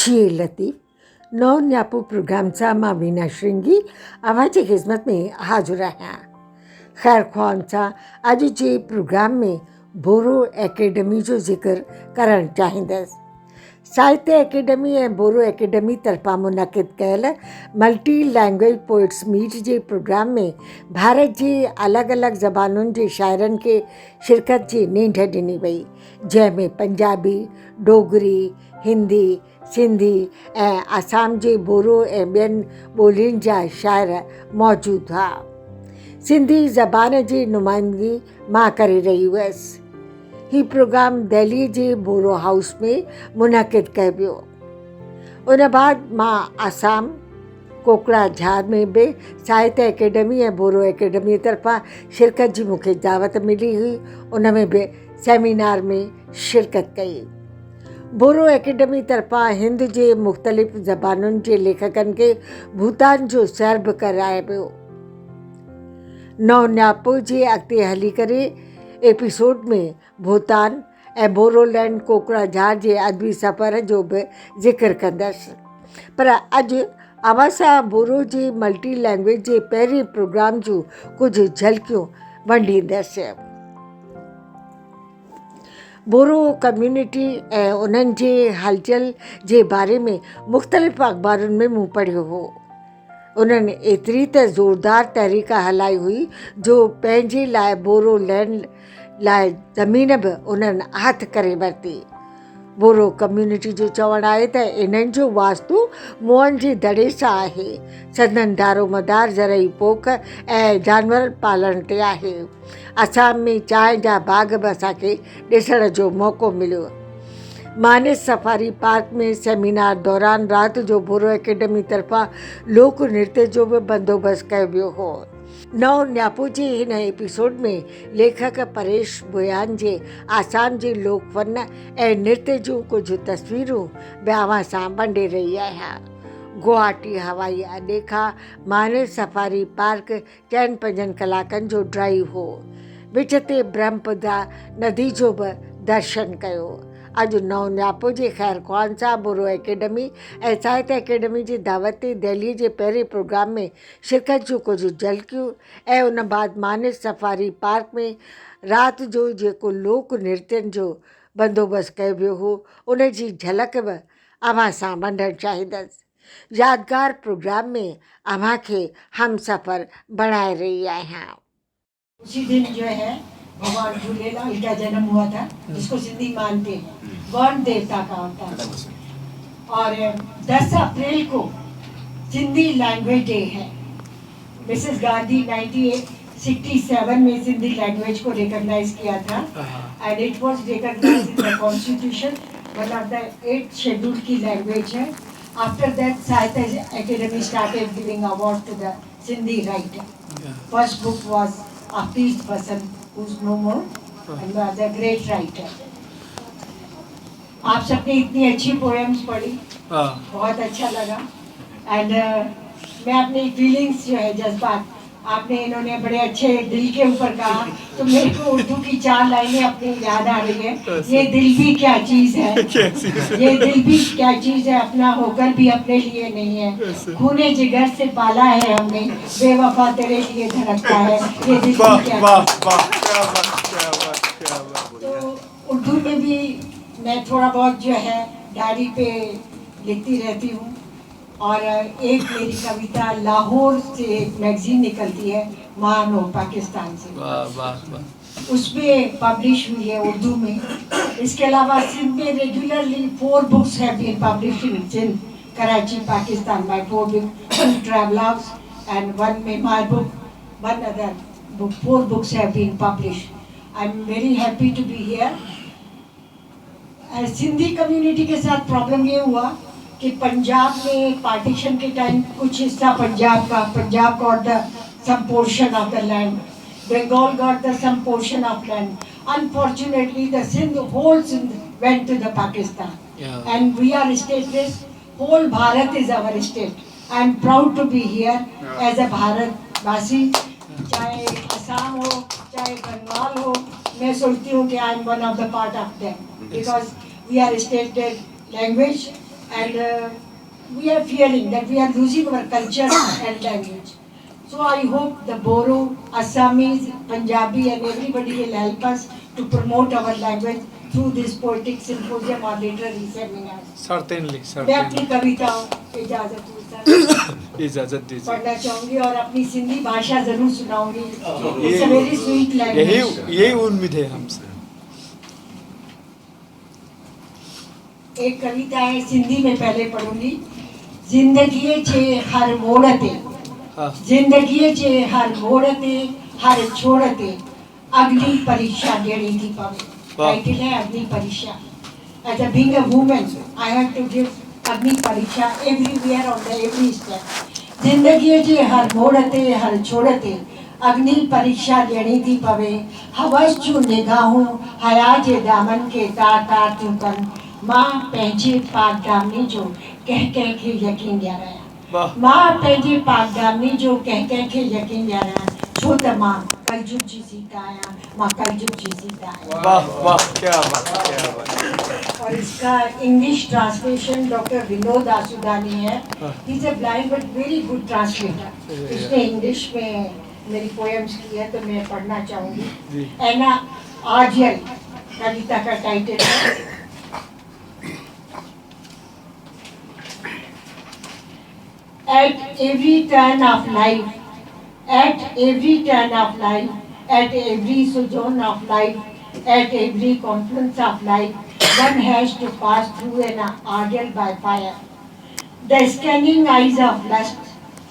जी लतीफ़ नौ न्यापो प्रोग्रामचा मां वीना श्रृंगी अव्हांजी ख़िदमत में हाज़िर आहियां। ख़ैर ख़्वाह अॼु जे प्रोग्राम में बोरो एकेडमी जो ज़िक्र करणु चाहींदसि। साहित्य एकेडमी ऐं बोरो एकेडमी तरफ़ां मुनक़िद कयल मल्टी लैंग्वेज पोइट्स मीट जे प्रोग्राम में भारत जी अलॻि अलॻि ज़बानुनि जे शाइरनि खे शिरकत जी नींढ ॾिनी वई, जंहिंमें पंजाबी, डोगरी, हिंदी, सिंधी ऐं आसाम जे बोरो ऐं ॿियनि ॿोलियुनि जा शाइर मौजूदु हुआ। सिंधी ज़बान जी नुमाइंदगी मां करे रही हुअसि। ही प्रोग्राम दिल्ली जे बोरो हाउस में मुनक़िद कयो वियो। उन बाद मां आसाम कोकराझार में बि साहित्य एकेडमी ऐं बोरो एकेडमी तरफ़ां शिरकत जी मूंखे दावत मिली हुई। उन में बि सेमिनार में शिरकत कई। बोरो एकेडमी तरफ़ां हिंद जे मुख़्तलिफ़ ज़बानुनि जे लेखकनि खे भूटान जो सैर बि करायो वियो। नौ न्यापो जे अॻिते हली करे एपिसोड में भूटान ऐं बोरोलैंड कोकराझार जे अदबी सफ़र जो बि ज़िक्र कंदसि, पर अॼु अव्हां सां बोरो जे मल्टी लैंग्वेज जे पहिरें प्रोग्राम जूं कुझु झलकियूं वंडींदसि। बोरो कम्यूनिटी ऐं उन्हनि जे हलचल जे बारे में मुख़्तलिफ़ अख़बारुनि में मूं पढ़ियो हो। उन्हनि एतिरी त ज़ोरदार तहरीक हलाई हुई जो पंहिंजे लाइ बोरो लैंड लाइ ज़मीन बि उन्हनि हथ करे वरिती। बोरो कम्यूनिटी जो चवणु आहे त इन्हनि जो वास्तु मुअनि जे दड़े सां आहे। संदन दारोमदार ज़रई पोख ऐं जानवर पालण ते आहे। असाम में चांहि जा बाग़ बि असांखे ॾिसण जो मौक़ो मिलियो। मानस सफ़ारी पार्क में सेमिनार दौरान राति जो बोरो एकेडमी तरफ़ां लोक नृत्य जो बि बंदोबस्तु कयो वियो हो। नौ न्यापो जे हिन एपिसोड में लेखक परेश भुयान जे आसाम जे लोक फन ऐं नृत्य जूं कुझु तस्वीरूं बि अव्हां सां वंडे रही आहियां। गुवाहाटी हवाई अॾे खां मानस सफ़ारी पार्क 4-5 कलाकनि जो ड्राइव हो। विच ते ब्रह्मपुत्रा नदी जो बि दर्शन कयो। अॼु नौ न्यापो जे ख़ैर ख़्वाहनि सां बोरो एकेडमी ऐं साहित्य एकेडमी जी दावत ते दिल्ली जे पहिरें प्रोग्राम में शिरकत जूं कुझु झलकियूं ऐं उन बाद मानस सफ़ारी पार्क में राति जो जेको लोक नृत्यनि जो बंदोबस्तु कयो वियो हो उन जी झलक बि अव्हां सां वंडणु चाहींदसि। यादगार प्रोग्राम में अव्हां खे हम सफ़र बणाए रही आहियां। उसी दिन जो है भगवान झूलेलाल का जन्म हुआ था, जिसको सिंधी मानते हैं, वर्ण देवता का अवतार। और 10 अप्रैल को सिंधी लैंग्वेज डे है। मिसेस गांधी 1967 में सिंधी लैंग्वेज को रिकॉग्नाइज किया था and it was recognised in the constitution, one of the 8 schedule की लैंग्वेज है। After that Sahitya Academy started giving award to the Sindhi writer. First book was Afeez Basan, who's no more, and was a great writer. आप सबने इतनी अच्छी poems पढ़ी, बहुत अच्छा लगा। एंड मैं अपनी फीलिंग्स जो है जज्बात आपने इन्होंने बड़े अच्छे दिल के ऊपर कहा, तो मेरे को उर्दू की 4 लाइनें अपनी याद आ रही है। ये दिल भी क्या चीज़ है, ये दिल भी क्या चीज़ है, अपना होकर भी अपने लिए नहीं है। खूने जिगर से पाला है हमने, बेवफा तेरे लिए धड़कता है, ये दिल भी क्या चीज़। तो उर्दू में भी मैं थोड़ा बहुत जो है डायरी पे लिखती रहती हूँ। और एक मेरी कविता लाहौर से एक मैगजीन निकलती है, मान हो पाकिस्तान से, उसमें पब्लिश हुई है उर्दू में। इसके अलावा सिंध में regularly 4 books have been published in Sindh, Karachi, Pakistan, my 4 book, 2 travellers and 1 मेमोir book, 1 other book, 4 books have been published. I am very happy to be here. Sindhi community के साथ प्रॉब्लम ये हुआ कि पंजाब में पार्टीशन के टाइम कुछ हिस्सा Punjab got the some portion of the land, Bengal got the some portion of land. Unfortunately the Sindh whole Sindh went to the Pakistan and we are stateless. Whole Bharat is our state. I am proud to be here as a भारतवासी। चाहे असम हो चाहे बंगाल हो, मैं सोचती हूँ कि I am one of the part of them, because we are stated language and we are fearing that we are losing our culture and language. So I hope the Boro, Assamese, Punjabi and everybody will help us to promote our language through this poetic symposium or literary seminars. Certainly, मैं certainly. अपनी कविता इजाजत इजाजत दीजिए। पढ़ना चाहूंगी और अपनी सिंधी भाषा जरूर सुनाऊंगी। It's a very sweet language. यही उम्मीद है हमसे। एक कविता है, सिंधी में पहले पढ़ूंगी। जिंदगी चे हर मोड़ते, हाँ। जिंदगी चे हर मोड़ते, हर छोड़ते, अग्नि परीक्षा देनी थी पावे। टाइटल है अग्नि परीक्षा। As a being a woman, I have to give अग्नि परीक्षा everywhere on the every step. जिंदगी चे हर मोड़ते, हर छोड़ते, अग्नि परीक्षा देनी थी पवे। हवस जो निगाहों हया जे दामन के तार तार त्यों कन, माँ पंहिंजे पाक दामनी जो कह कह के यकीन ॾियाराया। वाह। माँ पंहिंजे पाक दामनी जो कह कह के यकीन ॾियाराया। छो त मां कलयुग जी सीता आहियां, मां कलयुग जी सीता आहियां। वाह वाह, क्या बात, क्या बात। और इसका English translation doctor Vinod Asudani है। He is a blind but very good translator. उसने इंग्लिश में मेरी पोएम्स की है तो मैं पढ़ना चाहूंगी। एना आर्जियल कविता का टाइटल है। At every turn of life, at every turn of life, at every sojourn of life, at every confluence of life, one has to pass through an ordeal by fire. The scanning eyes of lust,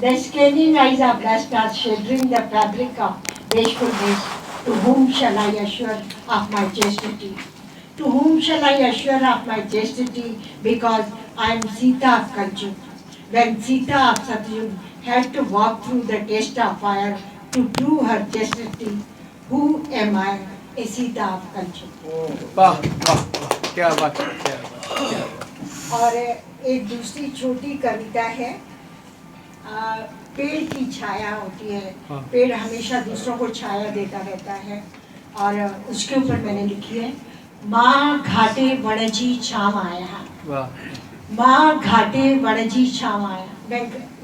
the scanning eyes of lust are shivering the fabric of bashfulness. To whom shall I assure of my chastity? To whom shall I assure of my chastity? Because I am Sita of Kaljug. When Sita of Satyug had to walk through the test of fire to prove her chastity, who am I? A Sita of Kaljug. वाह वाह, क्या बात, क्या बात, क्या बात। और एक दूसरी छोटी कविता है। पेड़ की छाया होती है। हाँ। पेड़ हमेशा दूसरों को छाया देता रहता है और उसके ऊपर मैंने लिखी है, माँ घाटे वणजी छाव आया। वाह। माँ घाटे वणजी छाव आया। मैं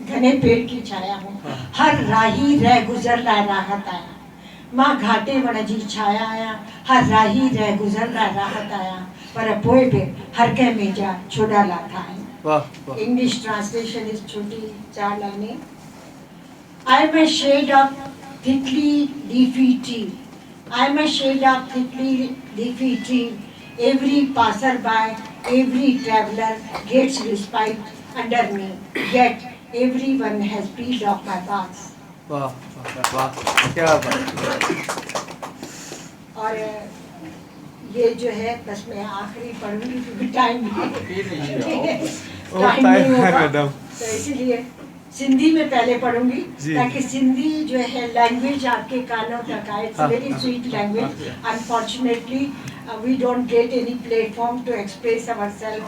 घने पेड़ की छाया हूँ, हर राही रह गुजर ला राहत आया। माँ घाटे वणजी छाया आया, हर राही रह गुजर ला राहत आया। पर पोए पे हर के में जा छोड़ा लाथा है। वाह वाह। इंग्लिश ट्रांसलेशन इस छोटी 4 लाइनें। I am a shade of thickly leafy tree. I am a shade of thickly leafy tree. Every passerby, every traveler gets respite under me. Yet everyone has peeled off my path. वाह वाह वाह, क्या बात। और ये जो है बस मैं आखिरी पढ़ूंगी क्योंकि टाइम नहीं होगा। मैडम। तो इसीलिए सिंधी में पहले पढ़ूंगी ताकि सिंधी जो है लैंग्वेज आपके कानों तक आए। It's very sweet language. Unfortunately we don't get any platform to express ourself.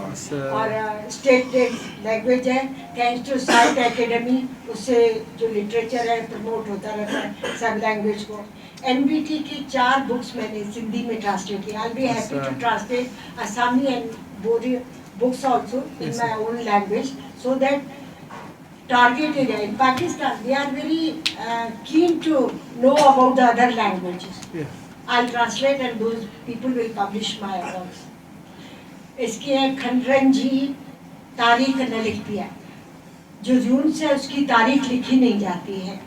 और स्टेट लैंग्वेज है। थैंक्स टू साइंस एकेडमी, उससे जो लिटरेचर है प्रमोट होता रहता है सब लैंग्वेज को। NBT की 4 बुक्स मैंने सिंधी में ट्रांसलेट की। I be happy to translate Assamese and Boro books also in my own language so that target area in Pakistan, they are very keen to know about the other languages. Yeah. I'll translate and those people will publish my works. इसकी है खंडरन जी तारीख न लिख दिया, जो जून से उसकी तारीख लिखी नहीं जाती है।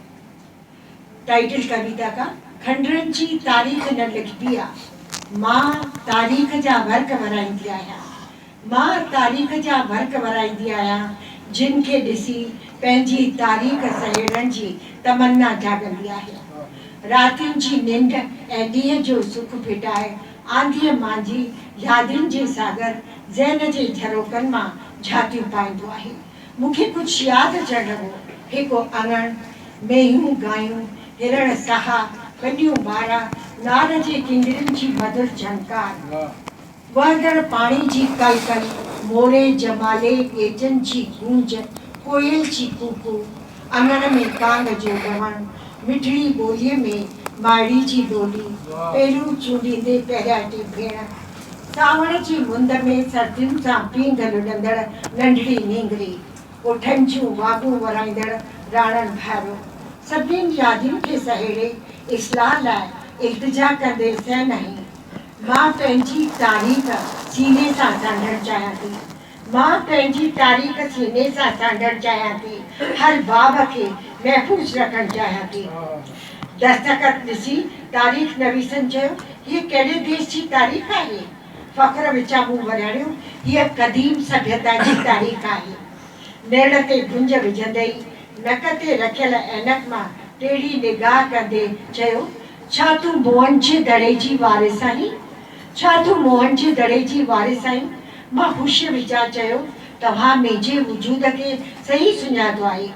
टाइटल कविता का, खंडरन जी तारीख न लिख दिया, माँ तारीख जा वर्क वराई दिया है। माँ तारीख जा वर्क वराई दिया है, जिनके ॾिसी पंहिंजी तारीख़ सहेड़ण जी तमन्ना जागंदी आहे। रातियुनि जी निंड ऐं ॾींहं जो सुख फिटाए, आंधीअ मांझी यादियुनि जे सागर ज़हन जे झरोकनि मां झातियूं पाईंदो आहे। मूंखे कुझु यादि अचणु लॻो, हिकु अङण, मेंहियूं गायूं, हिरण सहा, कॾियूं ॿारा, नार जे किंगरियुनि जी मधुर झंकार, वहंदड़ पाणी जी कलकल, मोरे जमाले ॿेजनि जी गूंज, कोयल जी कूकू, अङण में कांग जो ॻवण, मिठड़ी ॿोलीअ में माड़ी जी ॿोली, पहिरियों चूंडींदे पहिरियाटी भेण, सावण जी मुंद में सर्दियुनि सां पींघ लुॾंदड़ नंढड़ी नींगरी, उठनि जूं वागूं वराईंदड़ राणनि भारो, सभिनीनि यादियुनि खे सहेड़े इस्लाह लाइ इल्तिजा कंदे सहन आई। मां पंहिंजी तारीख़ सीने सां सांढणु चाहियां थी, मां पंहिंजी तारीख़ सीने सां सांढणु चाहियां थी, हर बाब खे महफ़ूज़ रखणु चाहियां थी। दस्तख़त ॾिसी तारीख़ नवीसनि चयो, हीअ कहिड़े देश जी तारीख़ आहे? फ़ख़्र विचां मूं वराणियो, हीअ क़दीम सभ्यता जी तारीख़ आहे। नेड़ ते गुंज विझंदे ई नक ते रखियल ऐनक मां टेढ़ी निगाह कंदे चयो, छा तूं मोहन जे दड़े जी वारिस आहीं? छा तूं मोहन जे दड़े जी वारिस आहीं? मां ख़ुशि विचां चयो, तव्हां मुंहिंजे वजूद खे सही सुञातो आहे।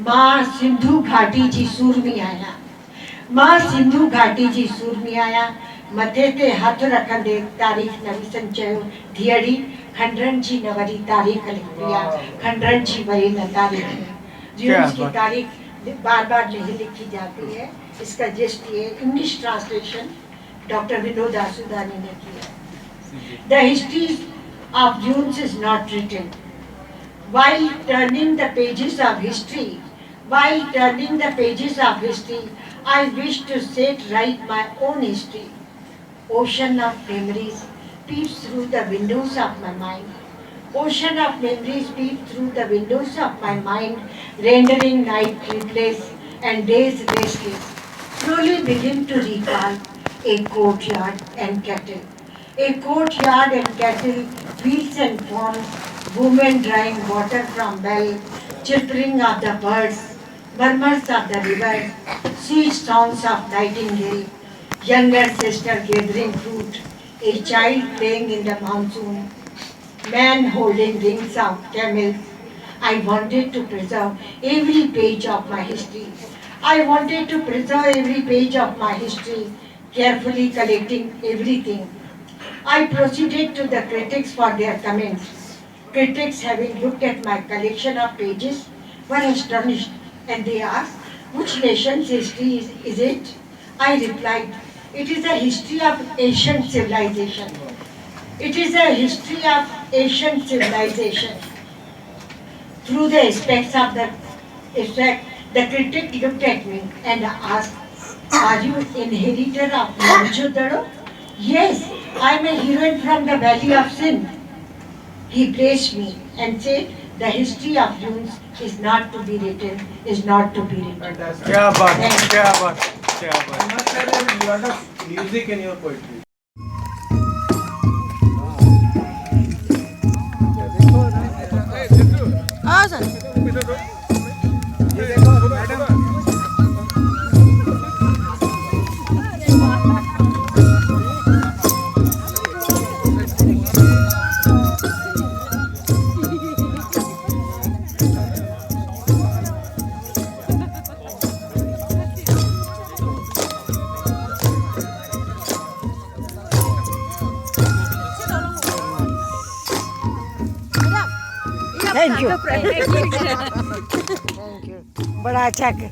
मां सिंधु घाटी जी सूरमी आहियां, मां सिंधु घाटी जी सूरमी आहियां। मथे ते हथ रखंदे तारीख़ नवीसनि चयो, धीअड़ी खंडरनि जी न वरी तारीख़ लिखी आहे, खंडरनि जी वरी न तारीख़। यूनुस की तारीख बार बार नहीं लिखी जाती है। इसका जस्ट ये English translation doctor Vinod Asudani ने किया। The history of Yunus is not written. While turning the pages of history, I wish to set right my own history. Ocean of memories peeps through the windows of my mind. Ocean of memories peep through the windows of my mind, rendering night sleepless and days restless. Slowly begin to recall a courtyard and cattle. A courtyard and cattle, fields and ponds, women drawing water from well, chirping of the birds, murmurs of the river, sweet sounds of nightingale, younger sister gathering fruit, a child playing in the monsoon, man holding rings of camels. I wanted to preserve every page of my history. I wanted to preserve every page of my history, carefully collecting everything. I proceeded to the critics for their comments. Critics, having looked at my collection of pages, were astonished, and they asked, which nation's history is it? I replied, it is a history of Asian civilization. It is a history of Asian civilization. Through the aspects of the effect, the critic looked at me and asked, are you inheritor of Mohenjo-daro? Yes, I am a heroine from the valley of Sindh. He praised me and said, the history of Yunus is not to be written, is not to be written. क्या बात है, क्या बात, क्या बात। I must say there is a lot of music in your poetry. Thank you, बड़ा अच्छा लगा।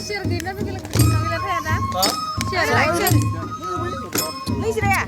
Share din na bigla bigla tayo na. Share. Ni sila ya?